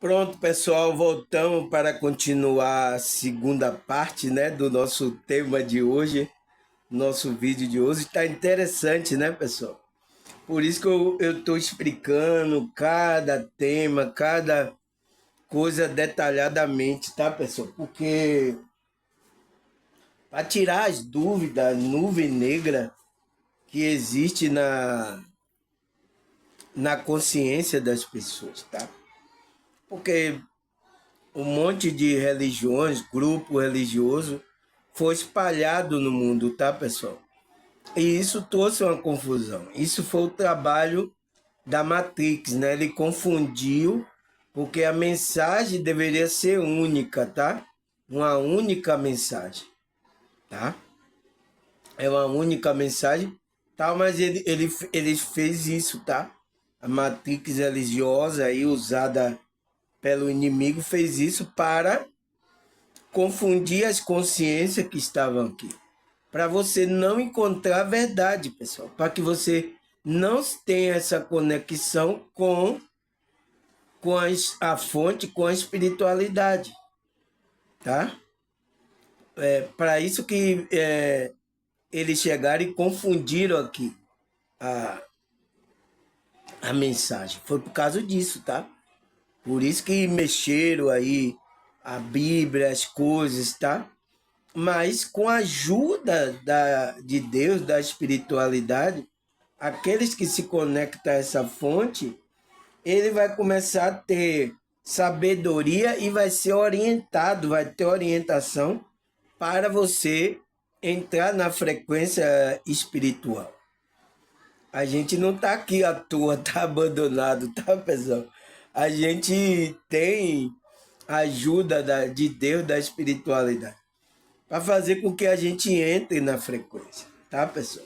Pronto, pessoal, voltamos para continuar a segunda parte, né, do nosso tema de hoje. Nosso vídeo de hoje está interessante, né, pessoal? Por isso que eu estou explicando cada tema, cada coisa detalhadamente, tá, pessoal? Porque para tirar as dúvidas, nuvem negra que existe na consciência das pessoas, tá? Porque um monte de religiões, grupo religioso, foi espalhado no mundo, tá, pessoal? E isso trouxe uma confusão. Isso foi o trabalho da Matrix, né? Ele confundiu, porque a mensagem deveria ser única, tá? Uma única mensagem, tá? É uma única mensagem, tá? Mas ele fez isso, tá? A Matrix religiosa aí usada pelo inimigo fez isso para confundir as consciências que estavam aqui. Para você não encontrar a verdade, pessoal. Para que você não tenha essa conexão com a fonte, com a espiritualidade. Tá? Para isso que eles chegaram e confundiram aqui a, a mensagem. Foi por causa disso, tá? Por isso que mexeram aí a Bíblia, as coisas, tá? Mas com a ajuda de Deus, da espiritualidade, aqueles que se conectam a essa fonte, ele vai começar a ter sabedoria e vai ser orientado, vai ter orientação para você entrar na frequência espiritual. A gente não está aqui à toa, está abandonado, tá, pessoal? A gente tem a ajuda de Deus, da espiritualidade, para fazer com que a gente entre na frequência, tá, pessoal?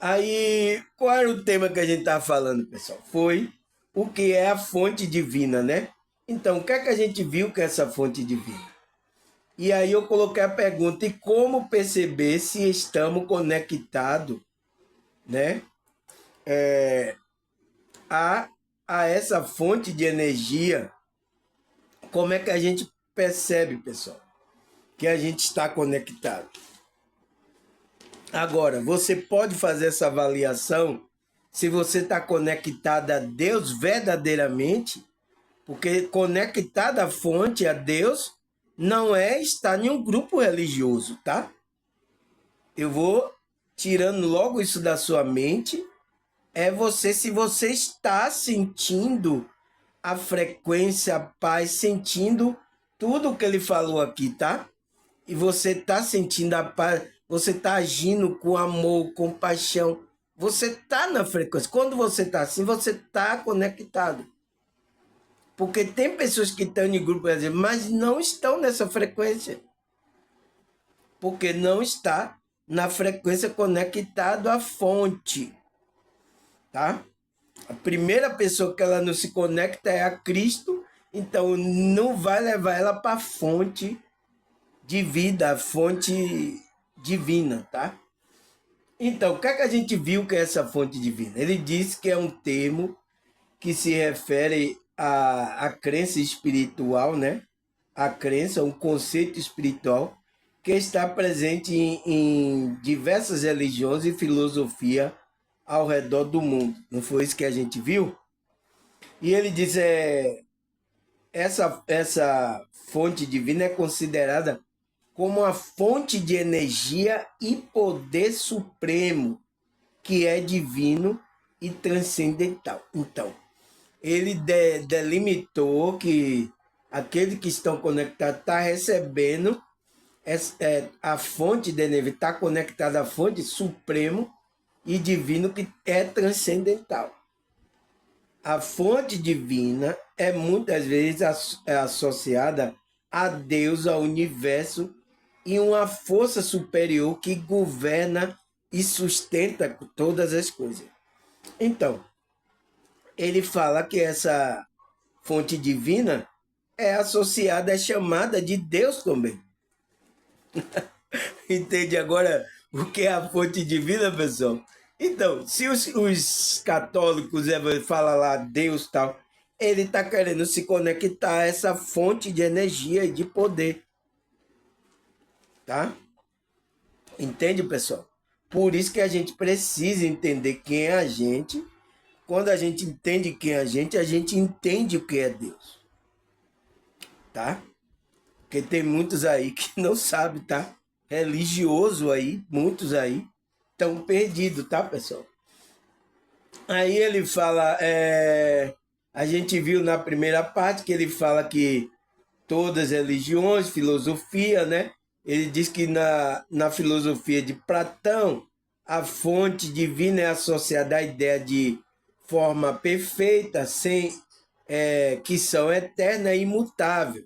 Aí, qual era o tema que a gente estava falando, pessoal? Foi o que é a fonte divina, né? Então, o que é que a gente viu que é essa fonte divina? E aí eu coloquei a pergunta, e como perceber se estamos conectados, né? A, a essa fonte de energia, como é que a gente percebe, pessoal, que a gente está conectado? Agora, você pode fazer essa avaliação se você está conectado a Deus verdadeiramente, porque conectado à fonte, a Deus, não é estar em um grupo religioso, tá? Eu vou tirando logo isso da sua mente, é você, se você está sentindo a frequência, a paz, sentindo tudo o que ele falou aqui, tá? E você está sentindo a paz, você está agindo com amor, com paixão, você está na frequência. Quando você está assim, você está conectado. Porque tem pessoas que estão em grupo, mas não estão nessa frequência. Porque não está na frequência conectado à fonte. Tá? A primeira pessoa que ela não se conecta é a Cristo, então não vai levar ela para a fonte de vida, a fonte divina, tá? Então, o que é que a gente viu que é essa fonte divina? Ele disse que é um termo que se refere à crença espiritual, né? A crença, um conceito espiritual que está presente em diversas religiões e filosofia ao redor do mundo. Não foi isso que a gente viu? E ele diz, essa fonte divina é considerada como a fonte de energia e poder supremo, que é divino e transcendental. Então, ele delimitou que aqueles que estão conectados estão recebendo a fonte de energia, está conectada à fonte supremo e divino que é transcendental. A fonte divina é muitas vezes associada a Deus, ao universo e uma força superior que governa e sustenta todas as coisas. Então, ele fala que essa fonte divina é associada, é chamada de Deus também. Entende agora o que é a fonte divina, pessoal? Então, se os católicos falam lá Deus tal, ele está querendo se conectar a essa fonte de energia e de poder, tá? Entende, pessoal? Por isso que a gente precisa entender quem é a gente. Quando a gente entende quem é a gente entende o que é Deus, tá? Porque tem muitos aí que não sabem, tá? Religioso aí, muitos aí, estão perdidos, tá, pessoal? Aí ele fala, a gente viu na primeira parte que ele fala que todas as religiões, filosofia, né? Ele diz que na filosofia de Platão, a fonte divina é associada à ideia de forma perfeita, sem que são eterna e imutável.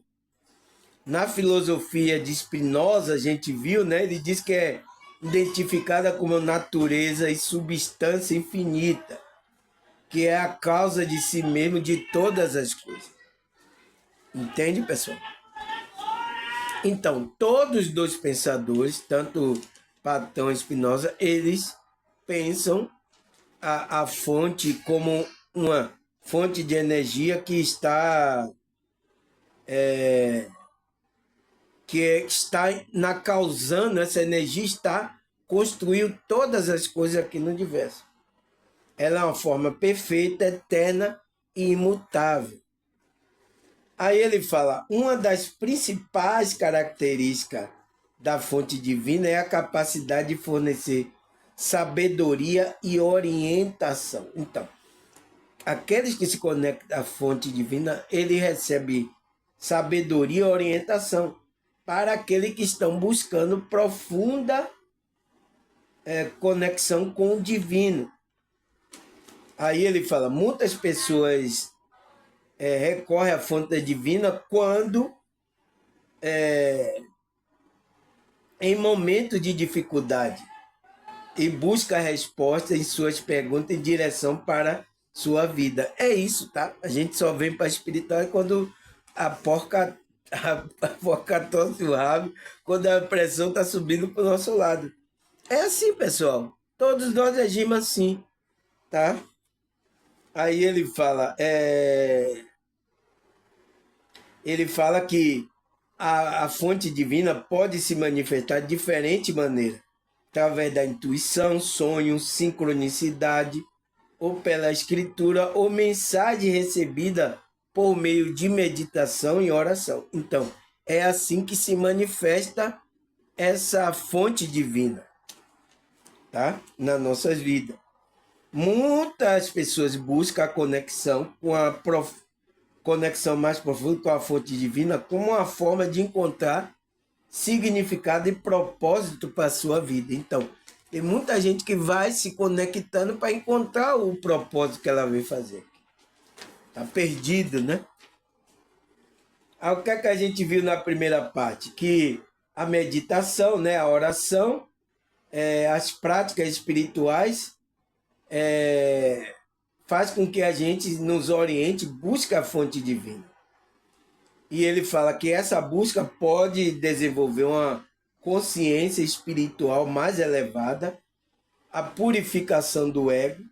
Na filosofia de Spinoza, a gente viu, né? Ele diz que é identificada como natureza e substância infinita, que é a causa de si mesmo de todas as coisas. Entende, pessoal? Então, todos os dois pensadores, tanto Platão e Spinoza, eles pensam a fonte como uma fonte de energia que está causando, essa energia está construindo todas as coisas aqui no universo. Ela é uma forma perfeita, eterna e imutável. Aí ele fala, uma das principais características da fonte divina é a capacidade de fornecer sabedoria e orientação. Então, aqueles que se conectam à fonte divina, ele recebe sabedoria e orientação para aqueles que estão buscando profunda conexão com o divino. Aí ele fala, muitas pessoas recorrem à fonte divina quando em momentos de dificuldade e busca resposta em suas perguntas em direção para sua vida. É isso, tá? A gente só vem para a espiritualidade quando a porca torce o rabo, quando a pressão está subindo para o nosso lado. É assim, pessoal. Todos nós agimos assim, tá? Aí ele fala que a fonte divina pode se manifestar de diferente maneira, através da intuição, sonho, sincronicidade, ou pela escritura, ou mensagem recebida por meio de meditação e oração. Então, é assim que se manifesta essa fonte divina, tá? Nas nossas vidas. Muitas pessoas buscam a conexão com a conexão mais profunda com a fonte divina como uma forma de encontrar significado e propósito para a sua vida. Então, tem muita gente que vai se conectando para encontrar o propósito que ela veio fazer. Está perdido, né? Aí, o que é que a gente viu na primeira parte? Que a meditação, né, a oração, as práticas espirituais faz com que a gente nos oriente, busque a fonte divina. E ele fala que essa busca pode desenvolver uma consciência espiritual mais elevada, a purificação do ego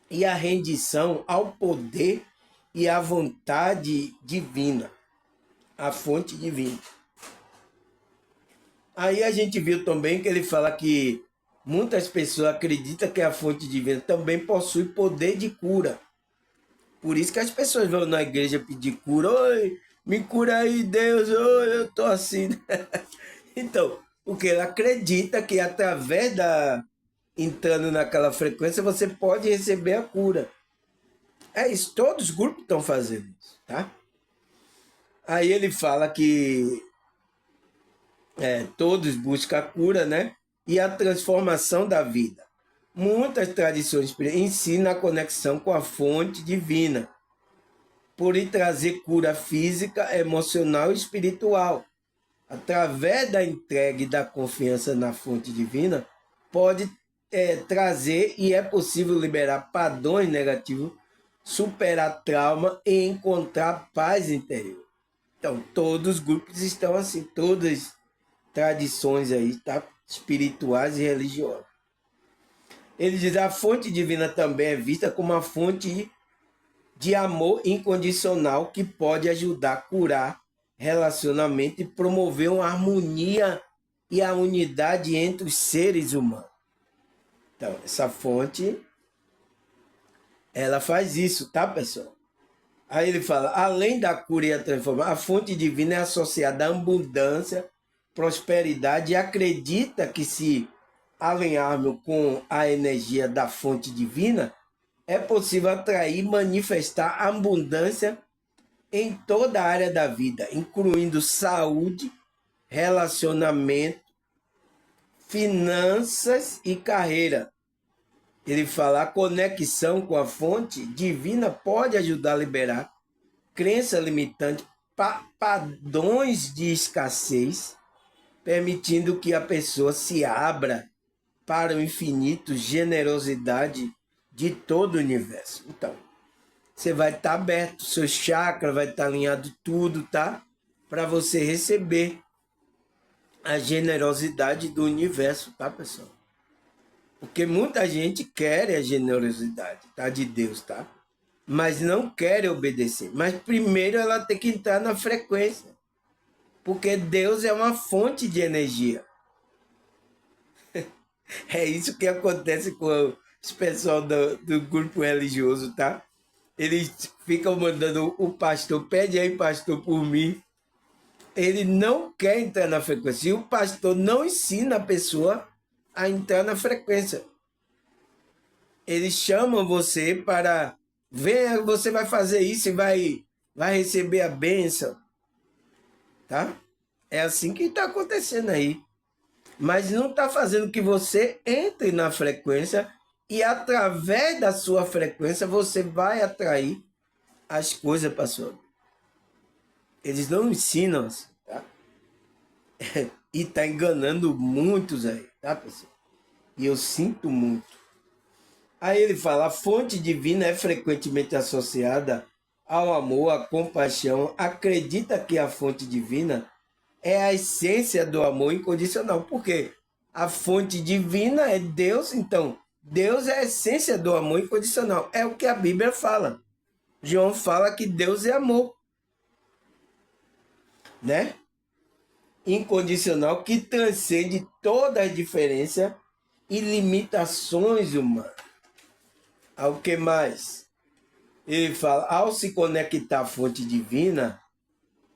e a rendição ao poder e à vontade divina, a fonte divina. Aí a gente viu também que ele fala que muitas pessoas acreditam que a fonte divina também possui poder de cura. Por isso que as pessoas vão na igreja pedir cura. Oi, me cura aí, Deus. Oi, eu tô assim. Então, porque ele acredita que através entrando naquela frequência, você pode receber a cura. É isso, todos os grupos estão fazendo isso, tá? Aí ele fala que todos buscam a cura, né? E a transformação da vida. Muitas tradições ensinam a conexão com a fonte divina, por lhe trazer cura física, emocional e espiritual. Através da entrega e da confiança na fonte divina, pode trazer e é possível liberar padrões negativos, superar trauma e encontrar paz interior. Então, todos os grupos estão assim, todas tradições aí, tá? Espirituais e religiosas. Ele diz: a fonte divina também é vista como uma fonte de amor incondicional que pode ajudar a curar relacionamento e promover uma harmonia e a unidade entre os seres humanos. Então, essa fonte, ela faz isso, tá, pessoal? Aí ele fala, além da cura e a transformação, a fonte divina é associada à abundância, prosperidade e acredita que se alinharmos com a energia da fonte divina, é possível atrair e manifestar abundância em toda a área da vida, incluindo saúde, relacionamento, finanças e carreira. Ele fala, a conexão com a fonte divina pode ajudar a liberar crença limitante, padrões de escassez, permitindo que a pessoa se abra para o infinito, generosidade de todo o universo. Então, você vai estar aberto, seu chakra vai estar alinhado tudo, tá? Para você receber a generosidade do universo, tá, pessoal? Porque muita gente quer a generosidade, tá? De Deus, tá? Mas não quer obedecer. Mas primeiro ela tem que entrar na frequência. Porque Deus é uma fonte de energia. É isso que acontece com os pessoal do grupo religioso, tá? Eles ficam mandando o pastor, pede aí, pastor, por mim. Ele não quer entrar na frequência. E o pastor não ensina a pessoa a entrar na frequência. Eles chamam você para ver, você vai fazer isso e vai receber a bênção. Tá? É assim que está acontecendo aí. Mas não está fazendo que você entre na frequência e através da sua frequência você vai atrair as coisas para sua vida. Eles não ensinam assim, tá? E está enganando muitos aí, tá, pessoal? E eu sinto muito. Aí ele fala, a fonte divina é frequentemente associada ao amor, à compaixão. Acredita que a fonte divina é a essência do amor incondicional. Porque a fonte divina é Deus, então Deus é a essência do amor incondicional. É o que a Bíblia fala. João fala que Deus é amor, né? Incondicional, que transcende toda a diferença e limitações humanas. Ao que mais? Ele fala, ao se conectar à fonte divina,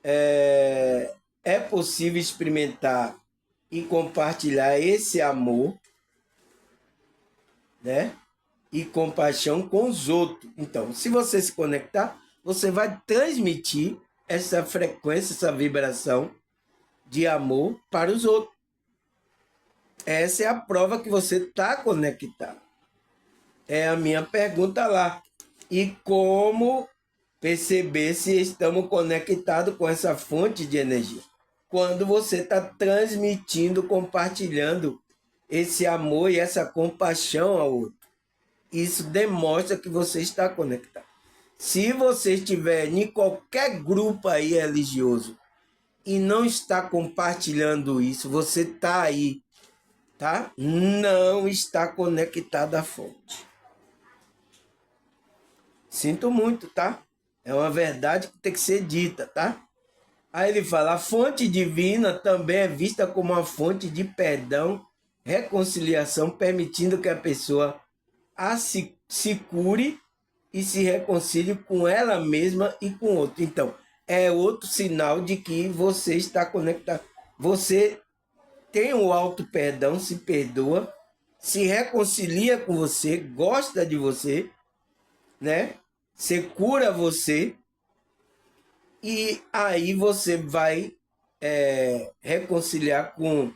é possível experimentar e compartilhar esse amor, né? E compaixão com os outros. Então, se você se conectar, você vai transmitir essa frequência, essa vibração de amor para os outros. Essa é a prova que você está conectado. É a minha pergunta lá. E como perceber se estamos conectados com essa fonte de energia? Quando você está transmitindo, compartilhando esse amor e essa compaixão ao outro. Isso demonstra que você está conectado. Se você estiver em qualquer grupo aí religioso e não está compartilhando isso, você está aí, tá? Não está conectado à fonte. Sinto muito, tá? É uma verdade que tem que ser dita, tá? Aí ele fala, a fonte divina também é vista como uma fonte de perdão, reconciliação, permitindo que a pessoa se cure e se reconcilie com ela mesma e com o outro. Então, é outro sinal de que você está conectado. Você tem o auto-perdão, se perdoa, se reconcilia com você, gosta de você, né? Você cura você e aí você vai reconciliar com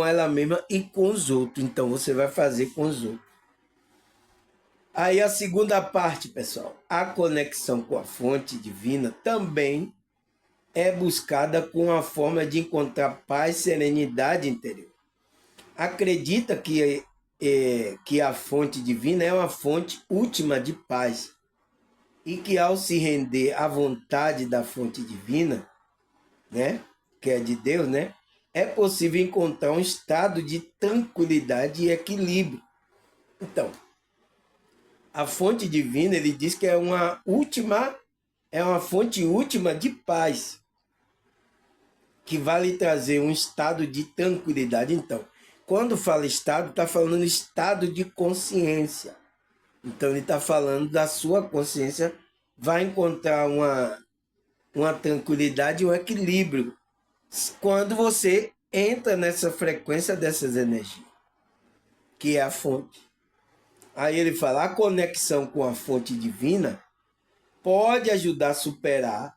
ela mesma e com os outros. Então, você vai fazer com os outros. Aí a segunda parte, pessoal, a conexão com a fonte divina também é buscada com a forma de encontrar paz e serenidade interior. Acredita que a fonte divina é uma fonte última de paz e que ao se render à vontade da fonte divina, né, que é de Deus, né, é possível encontrar um estado de tranquilidade e equilíbrio. Então, A fonte divina, ele diz que é uma fonte última de paz, que vai lhe trazer um estado de tranquilidade. Então, quando fala estado, está falando estado de consciência. Então, ele está falando da sua consciência, vai encontrar uma tranquilidade e um equilíbrio quando você entra nessa frequência dessas energias, que é a fonte. Aí ele fala, a conexão com a fonte divina pode ajudar a superar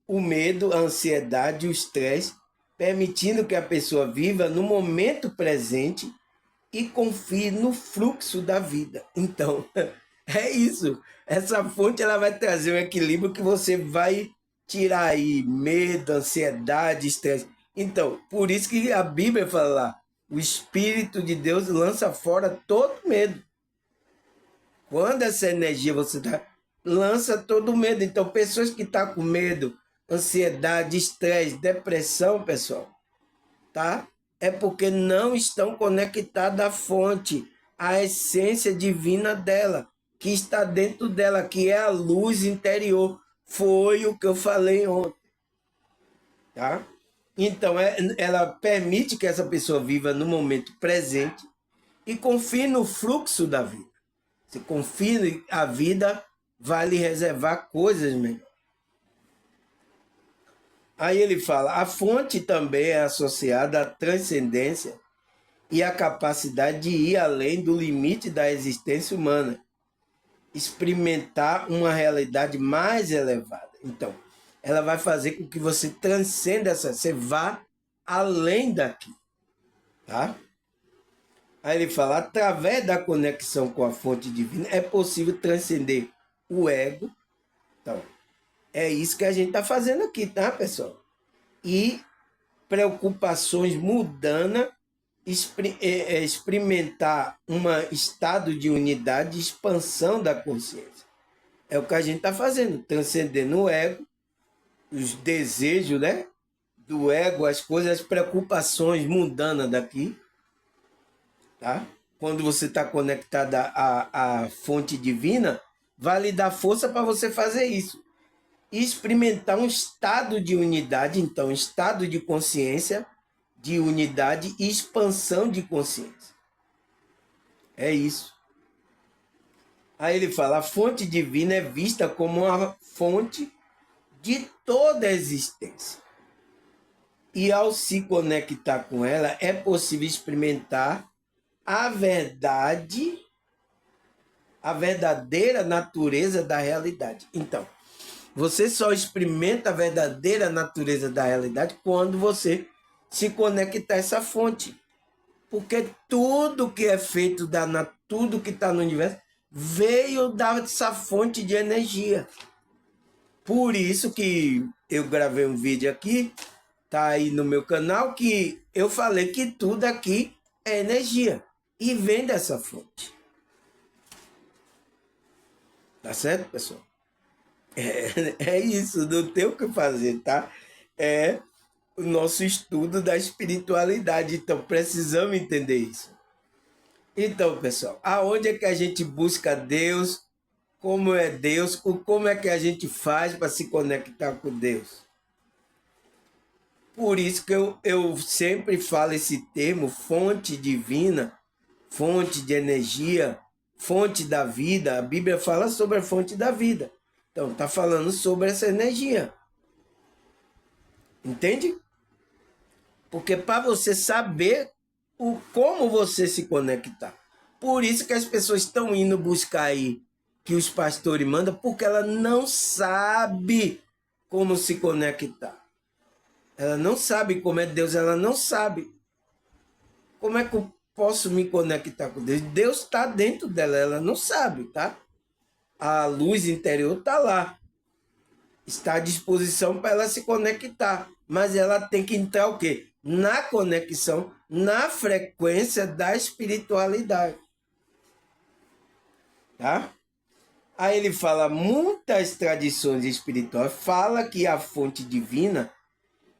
o medo, a ansiedade, o estresse, permitindo que a pessoa viva no momento presente e confie no fluxo da vida. Então, é isso. Essa fonte ela vai trazer um equilíbrio que você vai tirar aí medo, ansiedade, estresse. Então, por isso que a Bíblia fala lá, o Espírito de Deus lança fora todo medo. Quando essa energia você dá, lança todo medo. Então, pessoas que estão com medo, ansiedade, estresse, depressão, pessoal, tá? É porque não estão conectadas à fonte, à essência divina dela, que está dentro dela, que é a luz interior. Foi o que eu falei ontem, tá? Então, ela permite que essa pessoa viva no momento presente e confie no fluxo da vida. Se confia, a vida vai lhe reservar coisas melhores. Aí ele fala, a fonte também é associada à transcendência e à capacidade de ir além do limite da existência humana, experimentar uma realidade mais elevada. Então, ela vai fazer com que você transcenda você vá além daqui, tá? Aí ele fala, através da conexão com a fonte divina, é possível transcender o ego. Então, é isso que a gente está fazendo aqui, tá, pessoal? E preocupações mudando, experimentar um estado de unidade e expansão da consciência. É o que a gente está fazendo, transcendendo o ego, os desejos, né? Do ego, as coisas, as preocupações mundanas daqui, tá? Quando você está conectado à fonte divina, vai lhe dar força para você fazer isso. E experimentar um estado de unidade, então, estado de consciência, de unidade e expansão de consciência. É isso. Aí ele fala, a fonte divina é vista como uma fonte de toda a existência. E ao se conectar com ela, é possível experimentar a verdade, a verdadeira natureza da realidade. Então, você só experimenta a verdadeira natureza da realidade quando você se conecta a essa fonte. Porque tudo que é feito, tudo que está no universo, veio dessa fonte de energia. Por isso que eu gravei um vídeo aqui, tá aí no meu canal, que eu falei que tudo aqui é energia e vem dessa fonte. Tá certo, pessoal? É isso, não tem o que fazer, tá? É o nosso estudo da espiritualidade, então precisamos entender isso. Então, pessoal, aonde é que a gente busca Deus? Como é Deus? Como é que a gente faz para se conectar com Deus? Por isso que eu sempre falo esse termo, fonte divina, fonte de energia, fonte da vida. A Bíblia fala sobre a fonte da vida. Então, está falando sobre essa energia. Entende? Porque para você saber como você se conectar. Por isso que as pessoas estão indo buscar aí que os pastores mandam, porque ela não sabe como se conectar. Ela não sabe como é Deus, ela não sabe. Como é que eu posso me conectar com Deus? Deus está dentro dela, ela não sabe, tá? A luz interior está lá. Está à disposição para ela se conectar. Mas ela tem que entrar o quê? Na conexão, na frequência da espiritualidade. Tá? Aí ele fala, muitas tradições espirituais falam que a fonte divina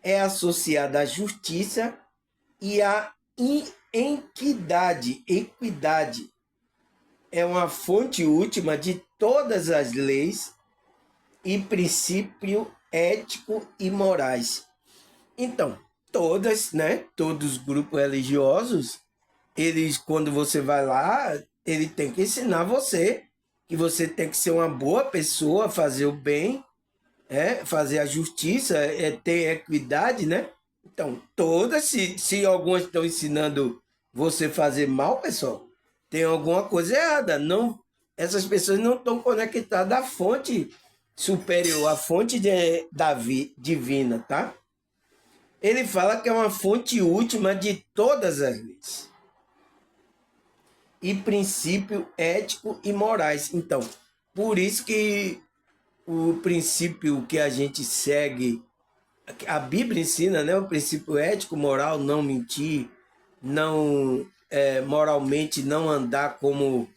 é associada à justiça e à equidade. é uma fonte última de todas as leis e princípio ético e morais. Então, todas, né? Todos os grupos religiosos, eles, quando você vai lá, ele tem que ensinar você que você tem que ser uma boa pessoa, fazer o bem, fazer a justiça, ter equidade, né? Então, todas, se algumas estão ensinando você a fazer mal, pessoal, tem alguma coisa errada. Não, essas pessoas não estão conectadas à fonte superior, à fonte divina, tá? Ele fala que é uma fonte última de todas as leis e princípio ético e morais. Então, por isso que o princípio que a gente segue, a Bíblia ensina, né? O princípio ético, moral, não mentir, não moralmente não andar como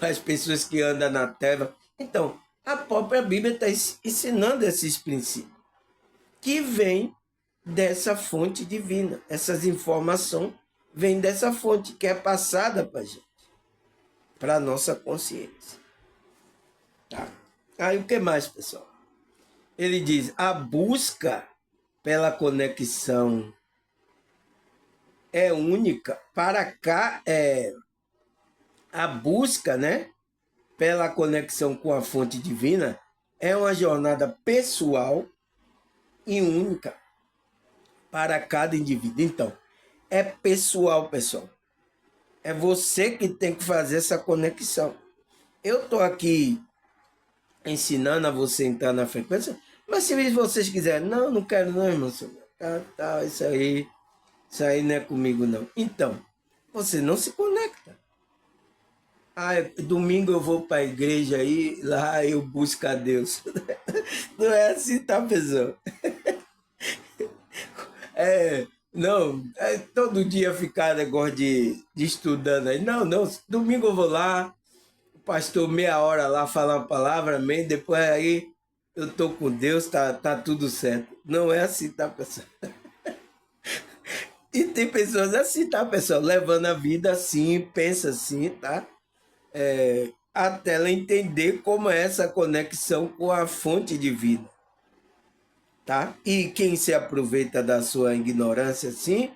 as pessoas que andam na terra. Então, a própria Bíblia está ensinando esses princípios que vêm dessa fonte divina. Essas informações vêm dessa fonte que é passada para a gente, para a nossa consciência. Tá? Aí o que mais, pessoal? Ele diz, a busca pela conexão é única. Para cá, a busca, né, pela conexão com a fonte divina é uma jornada pessoal e única para cada indivíduo. Então, é pessoal, pessoal. É você que tem que fazer essa conexão. Eu estou aqui ensinando a você entrar na frequência, mas se vocês quiserem, não, não quero não, irmão. Tá, isso aí não é comigo não. Então, você não se conecta. Ah, domingo eu vou para a igreja aí, lá eu busco a Deus. Não é assim, tá, pessoal? Não, todo dia ficar negócio de estudando aí. Não, não, domingo eu vou lá, o pastor meia hora lá falar uma palavra, amém, depois aí eu tô com Deus, tá tudo certo. Não é assim, tá, pessoal? E tem pessoas assim, tá, pessoal? Levando a vida assim, pensa assim, tá? Até ela entender como é essa conexão com a fonte de vida, tá? E quem se aproveita da sua ignorância assim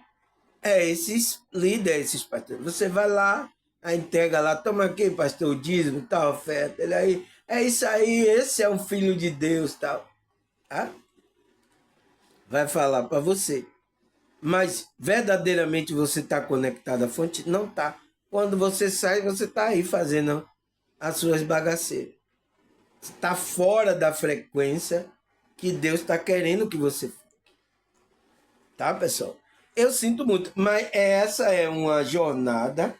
é esses líderes, esses pastores. Você vai lá, a entrega lá, toma aqui, pastor, o dízimo, tal, oferta. Ele aí, é isso aí, esse é um filho de Deus, tal. Tá? Vai falar para você. Mas verdadeiramente você está conectado à fonte? Não está. Quando você sai, você está aí fazendo as suas bagaceiras. Está fora da frequência que Deus está querendo que você fique. Tá, pessoal? Eu sinto muito, mas essa é uma jornada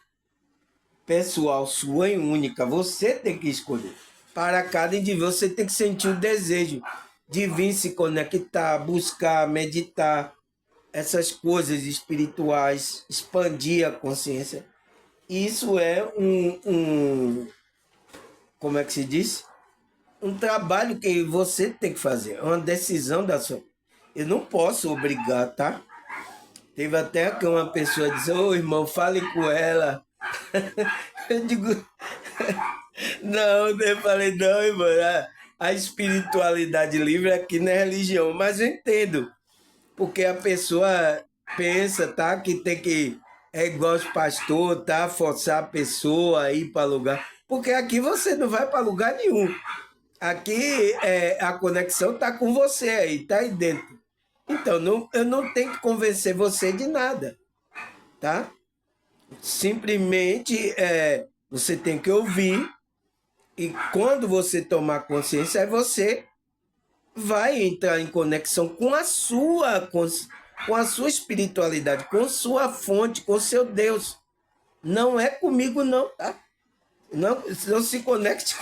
pessoal sua e única. Você tem que escolher. Para cada indivíduo, você tem que sentir o desejo de vir se conectar, buscar, meditar, essas coisas espirituais, expandir a consciência. Isso é como é que se diz? Um trabalho que você tem que fazer, é uma decisão da sua. Eu não posso obrigar, tá? Teve até que uma pessoa disse, ô irmão, fale com ela. Eu digo, não, eu falei, não, irmão, a espiritualidade livre aqui não é religião, mas eu entendo, porque a pessoa pensa, tá, que tem que, é igual os pastores, tá, forçar a pessoa a ir para lugar, porque aqui você não vai para lugar nenhum. Aqui a conexão tá com você aí, tá aí dentro. Então, eu não tenho que convencer você de nada, tá? Simplesmente você tem que ouvir e quando você tomar consciência, aí você vai entrar em conexão com a sua espiritualidade, com sua fonte, com seu Deus. Não é comigo não, tá? Não se conecte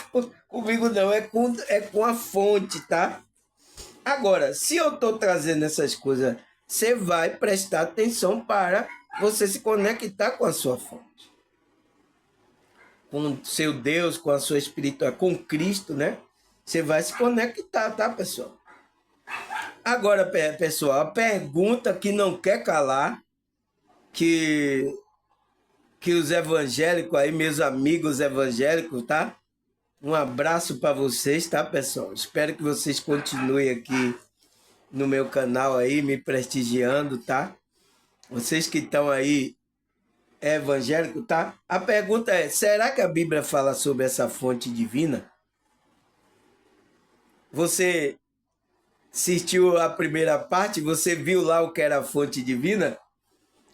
comigo não, é com a fonte, tá? Agora, se eu estou trazendo essas coisas, você vai prestar atenção para você se conectar com a sua fonte. Com o seu Deus, com a sua espiritualidade, com Cristo, né? Você vai se conectar, tá, pessoal? Agora, pessoal, a pergunta que não quer calar, que que os evangélicos aí, meus amigos evangélicos, tá? Um abraço para vocês, tá, pessoal? Espero que vocês continuem aqui no meu canal aí, me prestigiando, tá? Vocês que estão aí evangélicos, tá? A pergunta é, será que a Bíblia fala sobre essa fonte divina? Você assistiu a primeira parte, você viu lá o que era a fonte divina?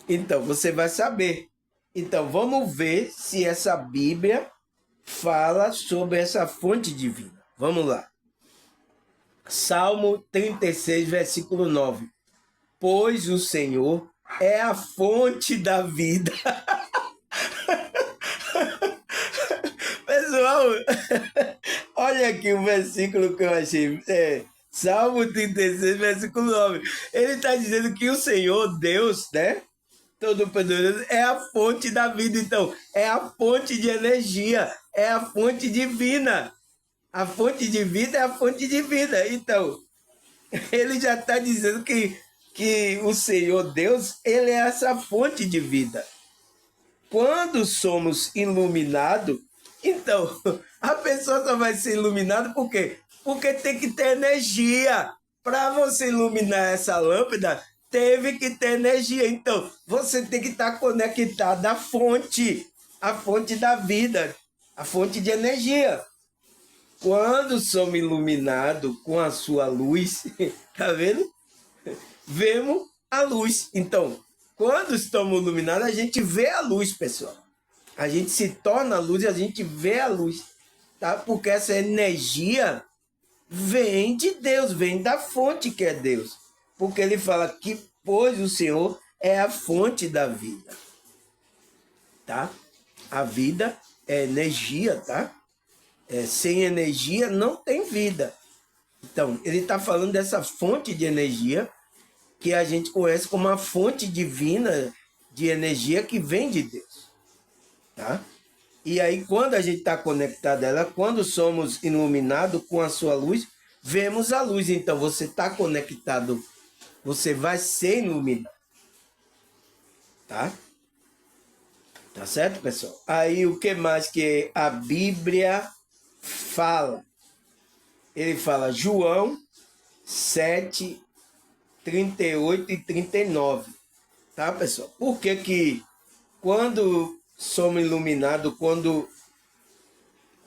Então, você vai saber. Então, vamos ver se essa Bíblia fala sobre essa fonte divina. Vamos lá. Salmo 36, versículo 9. Pois o Senhor é a fonte da vida. Pessoal, olha aqui o versículo que eu achei. Salmo 36, versículo 9. Ele está dizendo que o Senhor, Deus, né? Todo-Poderoso, é a fonte da vida. Então, é a fonte de energia, é a fonte divina. A fonte de vida é a fonte de vida. Então, ele já está dizendo que o Senhor Deus, ele é essa fonte de vida. Quando somos iluminados, então, a pessoa só vai ser iluminada por quê? Porque tem que ter energia. Para você iluminar essa lâmpada, teve que ter energia. Então, você tem que estar conectado à fonte da vida, a fonte de energia. Quando somos iluminados com a sua luz, tá vendo? Vemos a luz. Então, quando estamos iluminados, a gente vê a luz, pessoal. A gente se torna a luz e a gente vê a luz, tá? Porque essa energia vem de Deus, vem da fonte que é Deus. Porque ele fala que, pois o Senhor é a fonte da vida, tá? A vida é energia, tá? Sem energia não tem vida. Então, ele está falando dessa fonte de energia que a gente conhece como a fonte divina de energia que vem de Deus, tá? E aí, quando a gente está conectado a ela, quando somos iluminados com a sua luz, vemos a luz. Então, você está conectado, você vai ser iluminado, tá? Tá certo, pessoal? Aí, o que mais que a Bíblia fala? Ele fala João 7, 38 e 39. Tá, pessoal? Por que quando somos iluminados, quando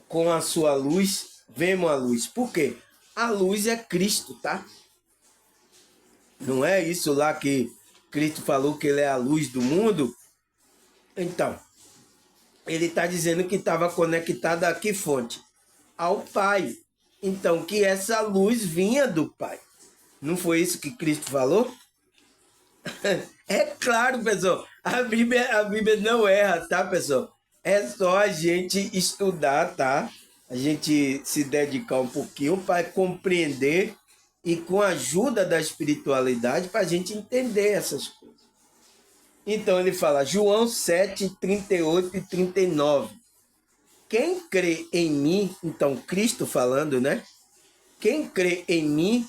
com a sua luz, vemos a luz? Por quê? A luz é Cristo, tá? Não é isso lá que Cristo falou que ele é a luz do mundo? Então, ele está dizendo que estava conectado a que fonte? Ao Pai. Então, que essa luz vinha do Pai. Não foi isso que Cristo falou? É claro, pessoal. A Bíblia não erra, tá, pessoal? É só a gente estudar, tá? A gente se dedicar um pouquinho para compreender e com a ajuda da espiritualidade para a gente entender essas coisas. Então ele fala, João 7, 38 e 39. Quem crê em mim, então Cristo falando, né? Quem crê em mim,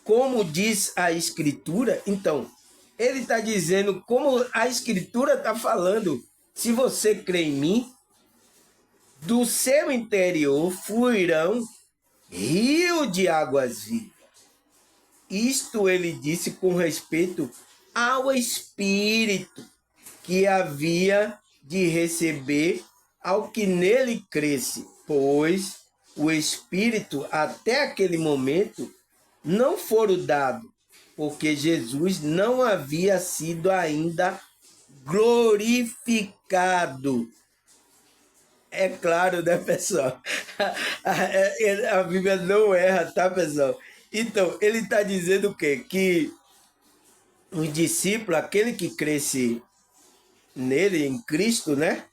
como diz a Escritura, então, ele está dizendo como a Escritura está falando. Se você crê em mim, do seu interior fluirão rio de águas vivas. Isto ele disse com respeito ao Espírito que havia de receber ao que nele cresce, pois o Espírito até aquele momento não fora dado, porque Jesus não havia sido ainda glorificado. É claro, né, pessoal? A Bíblia não erra, tá, pessoal? Então, ele está dizendo o quê? Que os discípulos, aquele que cresce nele, em Cristo, né?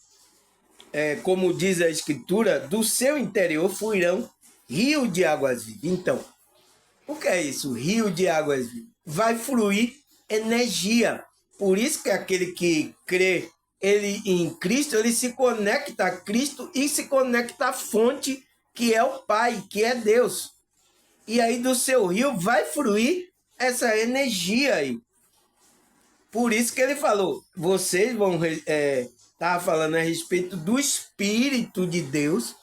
Como diz a Escritura, do seu interior fluirão rio de águas vivas. Então, o que é isso? Rio de águas vivas. Vai fluir energia. Por isso que aquele que crê ele em Cristo, ele se conecta a Cristo e se conecta à fonte que é o Pai, que é Deus. E aí do seu rio vai fluir essa energia aí. Por isso que ele falou, vocês vão Estava falando a respeito do Espírito de Deus,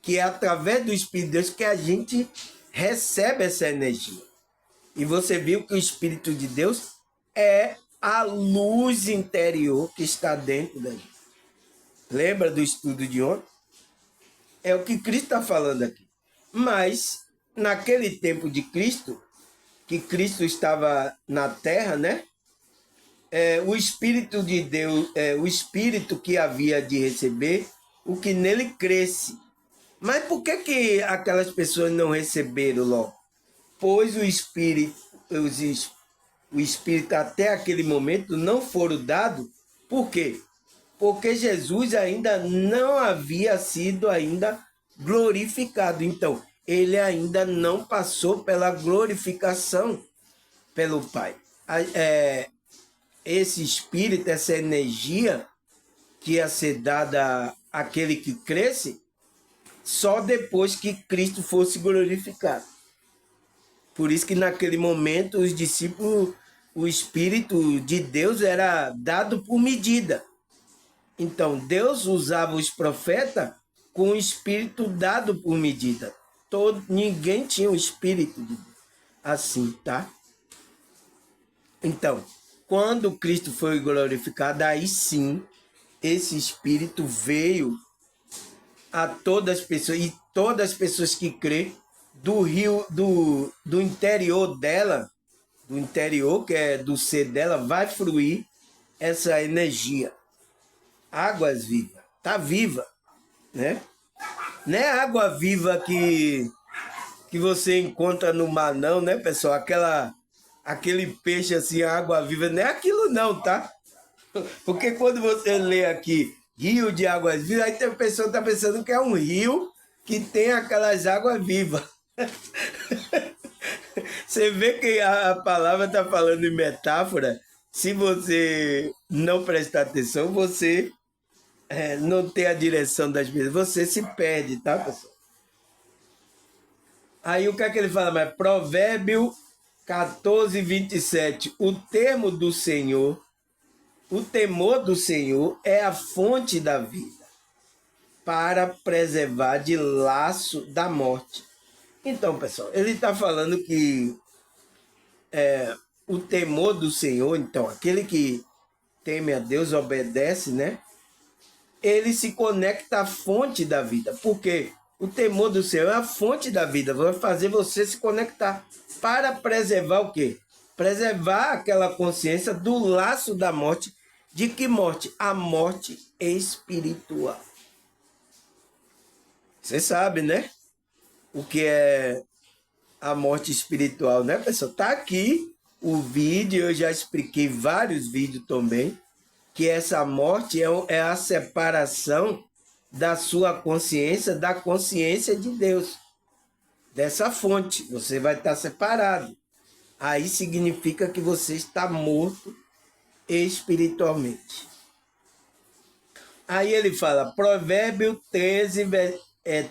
que é através do Espírito de Deus que a gente recebe essa energia. E você viu que o Espírito de Deus é a luz interior que está dentro da gente. Lembra do estudo de ontem? É o que Cristo está falando aqui. Mas, naquele tempo de Cristo, que Cristo estava na terra, né? O Espírito de Deus, o Espírito que havia de receber, o que nele cresce. Mas por que aquelas pessoas não receberam logo? Pois o Espírito até aquele momento não foram dados. Por quê? Porque Jesus ainda não havia sido ainda glorificado. Então, ele ainda não passou pela glorificação pelo Pai. Esse Espírito, essa energia que ia ser dada àquele que cresce, só depois que Cristo fosse glorificado. Por isso que naquele momento os discípulos, o Espírito de Deus era dado por medida. Então Deus usava os profetas com o Espírito dado por medida. Ninguém tinha o Espírito de Deus assim, tá? Então, quando Cristo foi glorificado, aí sim, esse Espírito veio a todas as pessoas, e todas as pessoas que crêem, do interior dela, do interior, que é do ser dela, vai fluir essa energia. Águas vivas. Está viva, né? Não é água viva que você encontra no mar, não, né, pessoal? Aquele peixe assim, água viva, não é aquilo não, tá? Porque quando você lê aqui rio de águas vivas, aí a pessoa está pensando que é um rio que tem aquelas águas vivas. Você vê que a palavra está falando em metáfora. Se você não prestar atenção, você não tem a direção das coisas. Você se perde, tá, pessoal? Aí o que é que ele fala mais? Provérbio 14, 27. O temor do Senhor é a fonte da vida, para preservar de laço da morte. Então, pessoal, ele está falando que o temor do Senhor, então, aquele que teme a Deus, obedece, né? Ele se conecta à fonte da vida. Por quê? O temor do Senhor é a fonte da vida. Vai fazer você se conectar para preservar o quê? Preservar aquela consciência do laço da morte. De que morte? A morte espiritual. Você sabe, né? O que é a morte espiritual, né, pessoal? Tá aqui o vídeo, eu já expliquei vários vídeos também, que essa morte é a separação da sua consciência, da consciência de Deus. Dessa fonte, você vai estar separado. Aí significa que você está morto espiritualmente. Aí ele fala, Provérbio 13,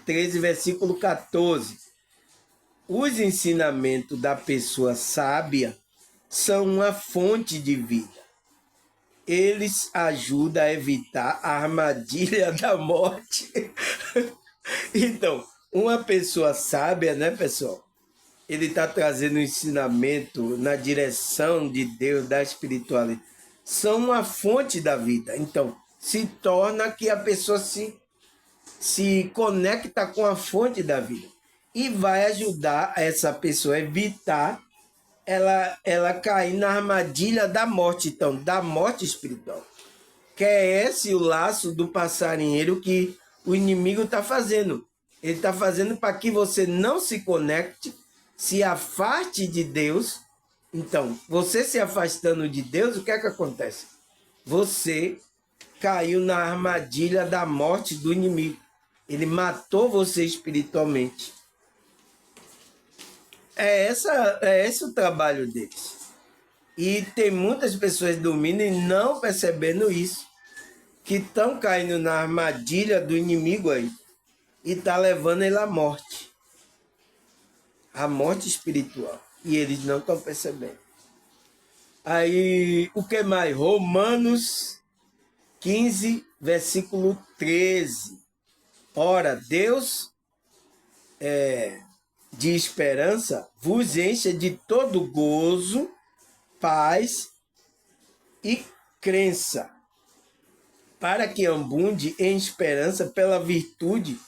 13, versículo 14. Os ensinamentos da pessoa sábia são uma fonte de vida. Eles ajudam a evitar a armadilha da morte. Então, uma pessoa sábia, né, pessoal? Ele está trazendo um ensinamento na direção de Deus, da espiritualidade. São uma fonte da vida. Então, se torna que a pessoa se conecta com a fonte da vida. E vai ajudar essa pessoa a evitar ela cair na armadilha da morte, então, da morte espiritual. Que é esse o laço do passarinheiro que o inimigo está fazendo. Ele está fazendo para que você não se conecte, se afaste de Deus. Então, você se afastando de Deus, o que é que acontece? Você caiu na armadilha da morte do inimigo. Ele matou você espiritualmente. É esse o trabalho deles. E tem muitas pessoas dormindo e não percebendo isso, que estão caindo na armadilha do inimigo aí e está levando ele à morte. A morte espiritual. E eles não estão percebendo. Aí, o que mais? Romanos 15, versículo 13. Ora, Deus de esperança vos encha de todo gozo, paz e crença, para que abunde em esperança pela virtude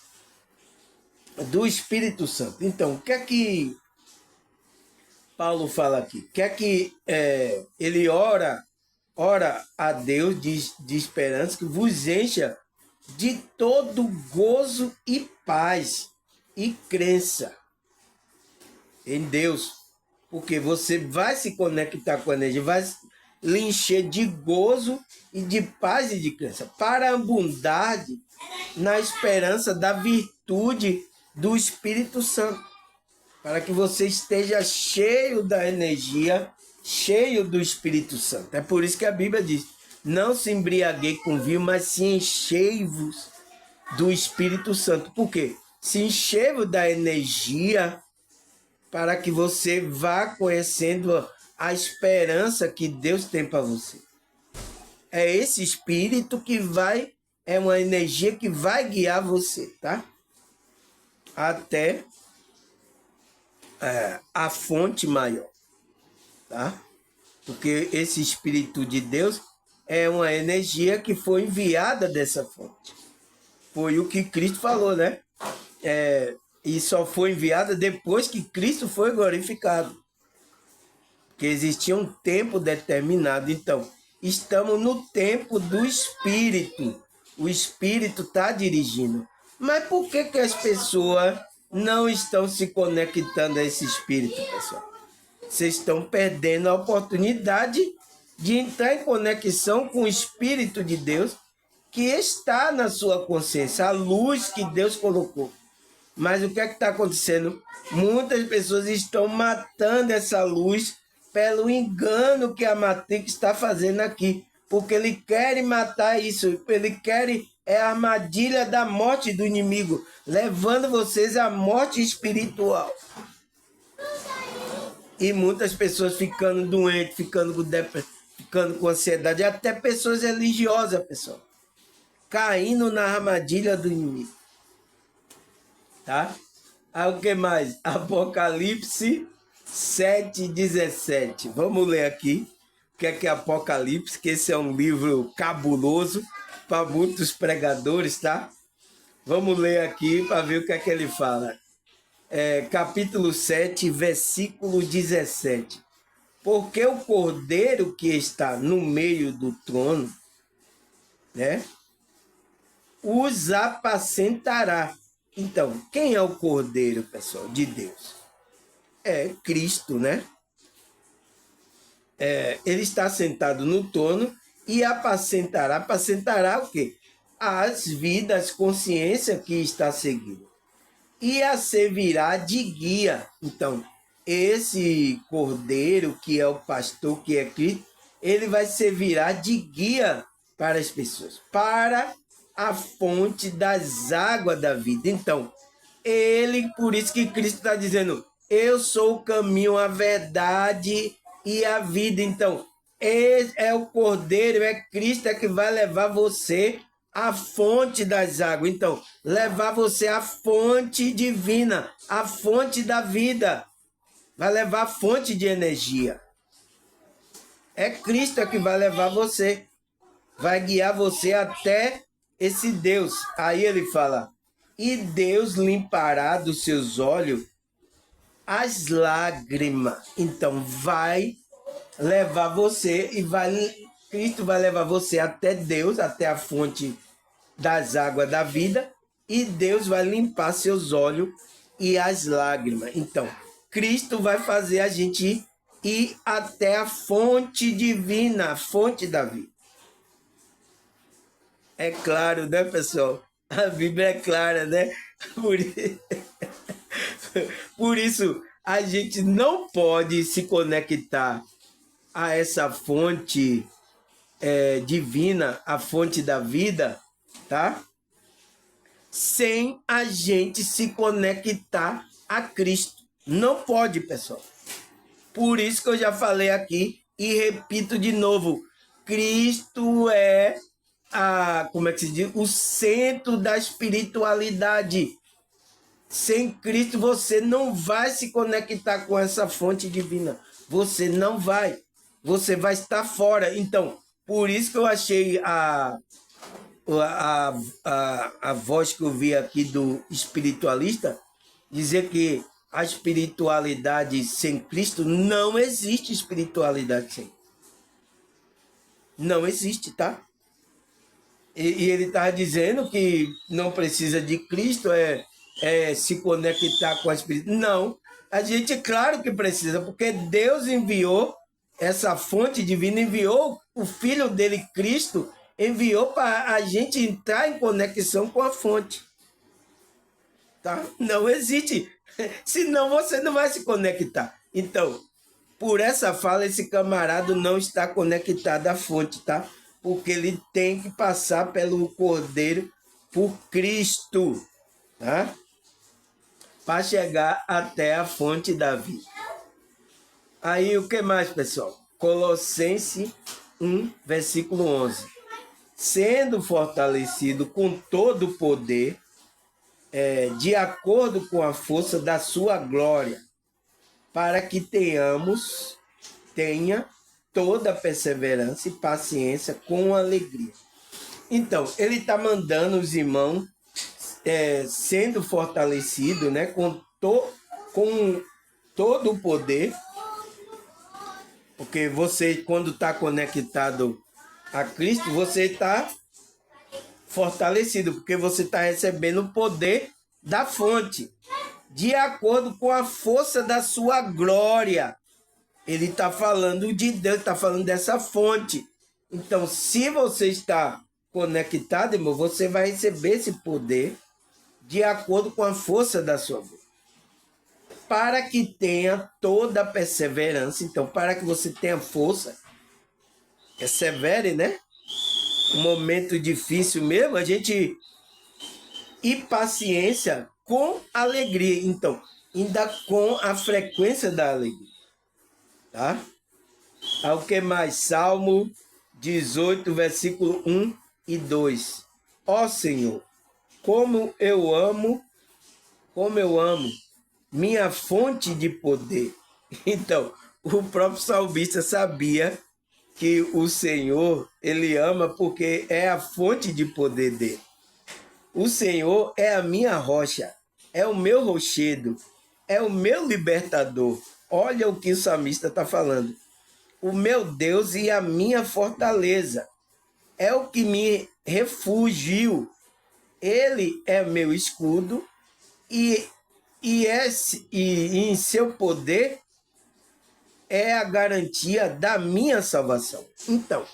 do Espírito Santo. Então, o que é que Paulo fala aqui? O que é que ele ora a Deus de esperança que vos encha de todo gozo e paz e crença em Deus, porque você vai se conectar com a energia, vai lhe encher de gozo e de paz e de crença, para abundar na esperança da virtude do Espírito Santo, para que você esteja cheio da energia, cheio do Espírito Santo. É por isso que a Bíblia diz, não se embriaguei com vinho, mas se enchei-vos do Espírito Santo. Por quê? Se enchei-vos da energia para que você vá conhecendo a esperança que Deus tem para você. É esse Espírito que é uma energia que vai guiar você, tá? Até a fonte maior, tá? Porque esse Espírito de Deus é uma energia que foi enviada dessa fonte. Foi o que Cristo falou, né? E só foi enviada depois que Cristo foi glorificado. Porque existia um tempo determinado. Então, estamos no tempo do Espírito. O Espírito está dirigindo. Mas por que as pessoas não estão se conectando a esse Espírito, pessoal? Vocês estão perdendo a oportunidade de entrar em conexão com o Espírito de Deus que está na sua consciência, a luz que Deus colocou. Mas o que é que está acontecendo? Muitas pessoas estão matando essa luz pelo engano que a Matrix está fazendo aqui. Porque ele quer matar isso. Ele quer a armadilha da morte do inimigo, levando vocês à morte espiritual. E muitas pessoas ficando doentes, ficando com depressão, ficando com ansiedade. Até pessoas religiosas, pessoal. Caindo na armadilha do inimigo. Tá? Aí o que mais? Apocalipse 7:17. Vamos ler aqui o que é Apocalipse, que esse é um livro cabuloso para muitos pregadores, tá? Vamos ler aqui para ver o que é que ele fala. Capítulo 7, versículo 17. Porque o cordeiro que está no meio do trono, né, os apacentará. Então, quem é o cordeiro, pessoal, de Deus? É Cristo, né? Ele está sentado no trono e apacentará. Apacentará o quê? As vidas, consciência que está seguindo. E a servirá de guia. Então, esse cordeiro, que é o pastor, que é Cristo, ele vai servirá de guia para as pessoas, para a fonte das águas da vida. Então, por isso que Cristo está dizendo, eu sou o caminho, a verdade e a vida. Então, é o cordeiro, é Cristo que vai levar você à fonte das águas. Então, levar você à fonte divina, à fonte da vida. Vai levar a fonte de energia. É Cristo que vai levar você. Vai guiar você até esse Deus. Aí ele fala, e Deus limpará dos seus olhos as lágrimas. Então vai levar você Cristo vai levar você até Deus, até a fonte das águas da vida, e Deus vai limpar seus olhos e as lágrimas. Então, Cristo vai fazer a gente ir até a fonte divina, a fonte da vida. É claro, né, pessoal? A Bíblia é clara, né? Por isso, a gente não pode se conectar a essa fonte divina, a fonte da vida, tá? Sem a gente se conectar a Cristo. Não pode, pessoal. Por isso que eu já falei aqui e repito de novo. Cristo é como é que se diz? O centro da espiritualidade. Sem Cristo você não vai se conectar com essa fonte divina. Você não vai. Você vai estar fora. Então, por isso que eu achei a voz que eu vi aqui do espiritualista dizer que a espiritualidade sem Cristo não existe espiritualidade sem. Não existe, tá? E ele está dizendo que não precisa de Cristo, se conectar com a Espírito. Não, a gente, claro que precisa, porque Deus enviou essa fonte divina, enviou o Filho dele, Cristo, enviou para a gente entrar em conexão com a fonte. Tá? Não existe. Senão você não vai se conectar. Então, por essa fala, esse camarada não está conectado à fonte, tá? Porque ele tem que passar pelo Cordeiro, por Cristo, tá? Para chegar até a fonte da vida. Aí, o que mais, pessoal? Colossenses 1, versículo 11. Sendo fortalecido com todo o poder, de acordo com a força da sua glória, para que tenha toda a perseverança e paciência com alegria. Então, ele está mandando os irmãos sendo fortalecido, né, com todo o poder, porque você, quando está conectado a Cristo, você está fortalecido, porque você está recebendo o poder da fonte, de acordo com a força da sua glória. Ele está falando de Deus, está falando dessa fonte. Então, se você está conectado, irmão, você vai receber esse poder de acordo com a força da sua glória. Para que tenha toda a perseverança. Então, para que você tenha força, persevere, né? Um momento difícil mesmo, a gente... E paciência com alegria. Então, ainda com a frequência da alegria. Tá? Ao que mais? Salmo 18, versículo 1 e 2. Ó Senhor, como eu amo, minha fonte de poder. Então, o próprio salmista sabia que o Senhor, ele ama porque é a fonte de poder dele. O Senhor é a minha rocha, é o meu rochedo, é o meu libertador. Olha o que o salmista está falando. O meu Deus e a minha fortaleza, é o que me refugiu. Ele é meu escudo e em seu poder é a garantia da minha salvação. Então,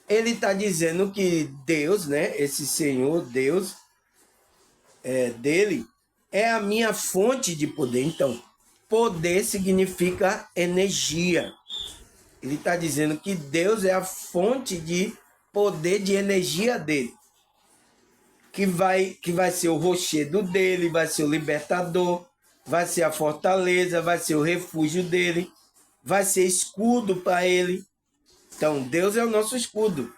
ele está dizendo que Deus, né, esse Senhor, Deus dele, é a minha fonte de poder. Então, poder significa energia. Ele está dizendo que Deus é a fonte de poder, de energia dele. Que vai ser o rochedo dele, vai ser o libertador, vai ser a fortaleza, vai ser o refúgio dele, vai ser escudo para ele. Então, Deus é o nosso escudo.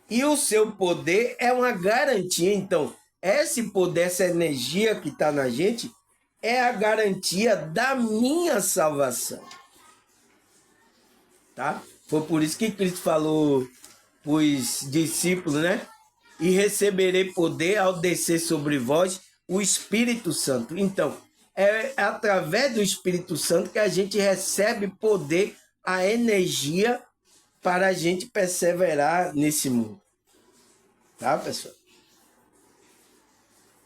E o seu poder é uma garantia. Então, esse poder, essa energia que está na gente, é a garantia da minha salvação. Tá? Foi por isso que Cristo falou para os discípulos, né? E receberei poder ao descer sobre vós o Espírito Santo. Então, é através do Espírito Santo que a gente recebe poder, a energia para a gente perseverar nesse mundo. Tá, pessoal?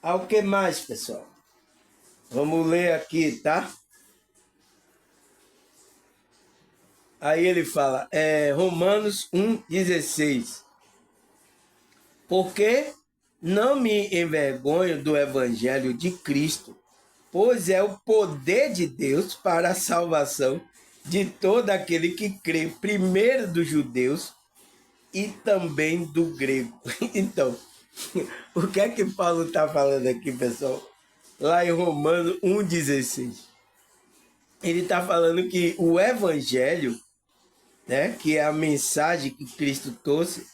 Ao que mais, pessoal? Vamos ler aqui, tá? Aí ele fala, Romanos 1,16. Porque não me envergonho do evangelho de Cristo, pois é o poder de Deus para a salvação de todo aquele que crê, primeiro dos judeus e também do grego. Então, o que é que Paulo está falando aqui, pessoal? Lá em Romanos 1,16. Ele está falando que o evangelho, né, que é a mensagem que Cristo trouxe,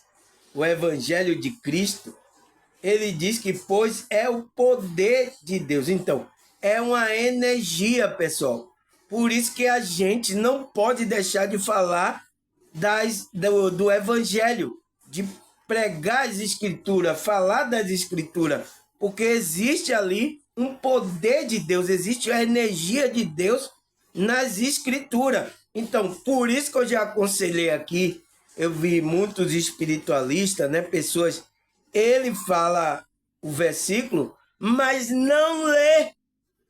o Evangelho de Cristo, ele diz que, pois é o poder de Deus. Então, é uma energia, pessoal. Por isso que a gente não pode deixar de falar do Evangelho, de pregar as Escrituras, falar das Escrituras, porque existe ali um poder de Deus, existe a energia de Deus nas Escrituras. Então, por isso que eu já aconselhei aqui, eu vi muitos espiritualistas, né, pessoas, ele fala o versículo, mas não lê.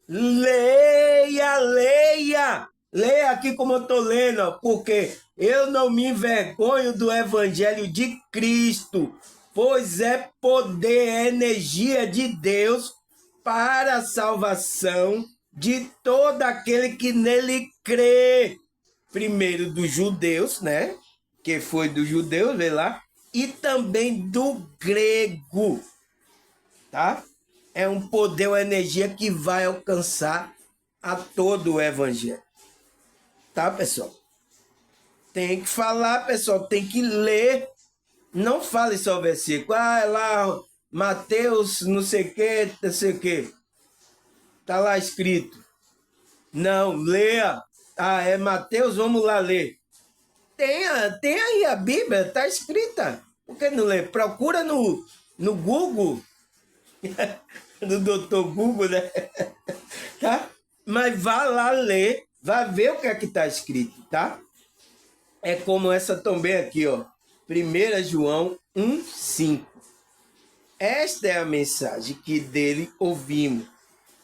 Leia, leia! Leia aqui como eu estou lendo, porque eu não me envergonho do Evangelho de Cristo, pois é poder, é energia de Deus para a salvação de todo aquele que nele crê. Primeiro dos judeus, né? Que foi dos judeus, vê lá, e também do grego, tá? É um poder, uma energia que vai alcançar a todo o Evangelho. Tá, pessoal? Tem que falar, pessoal, tem que ler. Não fale só o versículo. Ah, é lá, Mateus, não sei o que, não sei o que. Tá lá escrito. Não, leia. Ah, é Mateus, vamos lá ler. Tem aí a Bíblia, tá escrita. Por que não lê? Procura no Google. Do doutor Google, né? Tá? Mas vá lá ler, vá ver o que é que está escrito, tá? É como essa também aqui, ó. 1 João 1,5. Esta é a mensagem que dele ouvimos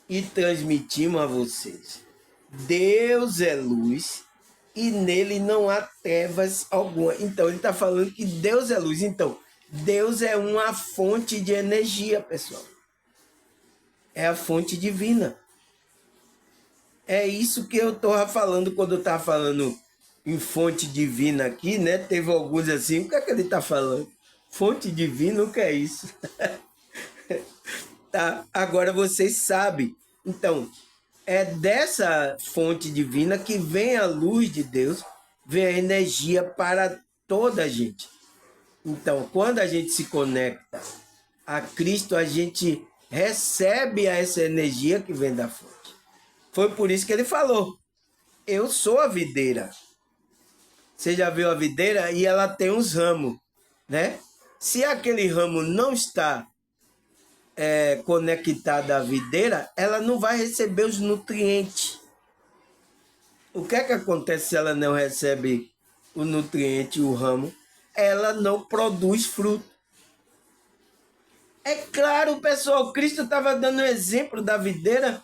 e transmitimos a vocês. Deus é luz e nele não há trevas alguma. Então, ele está falando que Deus é luz. Então, Deus é uma fonte de energia, pessoal. É a fonte divina. É isso que eu estava falando quando eu estava falando em fonte divina aqui, né? Teve alguns assim, o que é que ele está falando? Fonte divina, o que é isso? Tá? Agora vocês sabem. Então, é dessa fonte divina que vem a luz de Deus, vem a energia para toda a gente. Então, quando a gente se conecta a Cristo, a gente recebe essa energia que vem da fonte. Foi por isso que ele falou, eu sou a videira. Você já viu a videira? E ela tem uns ramos, né? Se aquele ramo não está conectado à videira, ela não vai receber os nutrientes. O que é que acontece se ela não recebe o nutriente, o ramo? Ela não produz fruto. É claro, pessoal, Cristo estava dando exemplo da videira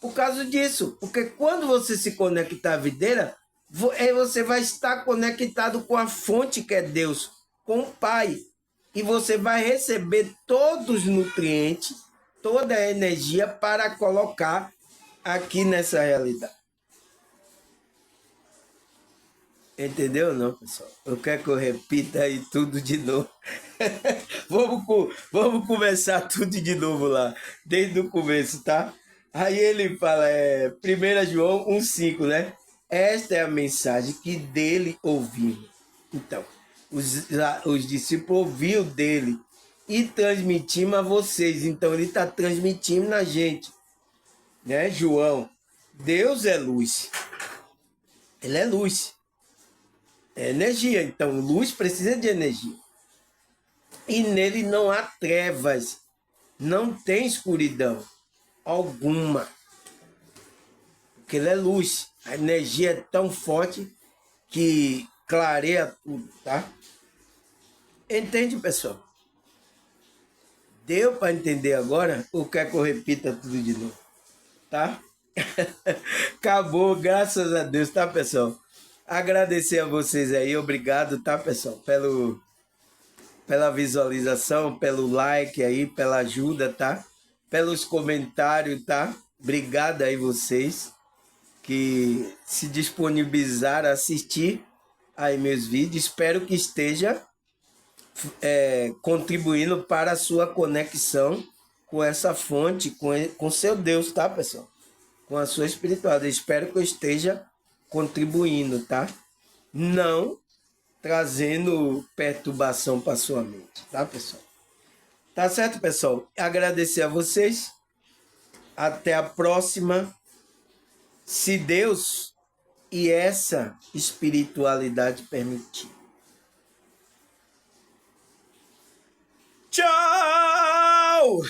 por causa disso. Porque quando você se conectar à videira, você vai estar conectado com a fonte que é Deus, com o Pai. E você vai receber todos os nutrientes, toda a energia para colocar aqui nessa realidade. Entendeu não, pessoal? Eu quero que eu repita aí tudo de novo. Vamos começar tudo de novo lá, desde o começo, tá? Aí ele fala, 1 João 1,5, né? Esta é a mensagem que dele ouvimos. Então, os discípulos ouviram dele e transmitimos a vocês. Então, ele está transmitindo na gente, né, João? Deus é luz. Ele é luz. É energia. Então, luz precisa de energia. E nele não há trevas. Não tem escuridão alguma. Porque ele é luz. A energia é tão forte que clareia tudo, tá? Entende, pessoal? Deu para entender agora? Ou quer que eu repita tudo de novo? Tá? Acabou, graças a Deus, tá, pessoal? Agradecer a vocês aí, obrigado, tá, pessoal? Pela visualização, pelo like aí, pela ajuda, tá? Pelos comentários, tá? Obrigado aí vocês que se disponibilizaram a assistir aí meus vídeos. Espero que esteja contribuindo para a sua conexão com essa fonte, com seu Deus, tá, pessoal? Com a sua espiritualidade. Espero que eu esteja contribuindo, tá? Não trazendo perturbação para sua mente, tá, pessoal? Tá certo, pessoal? Agradecer a vocês. Até a próxima. Se Deus e essa espiritualidade permitir. Tchau!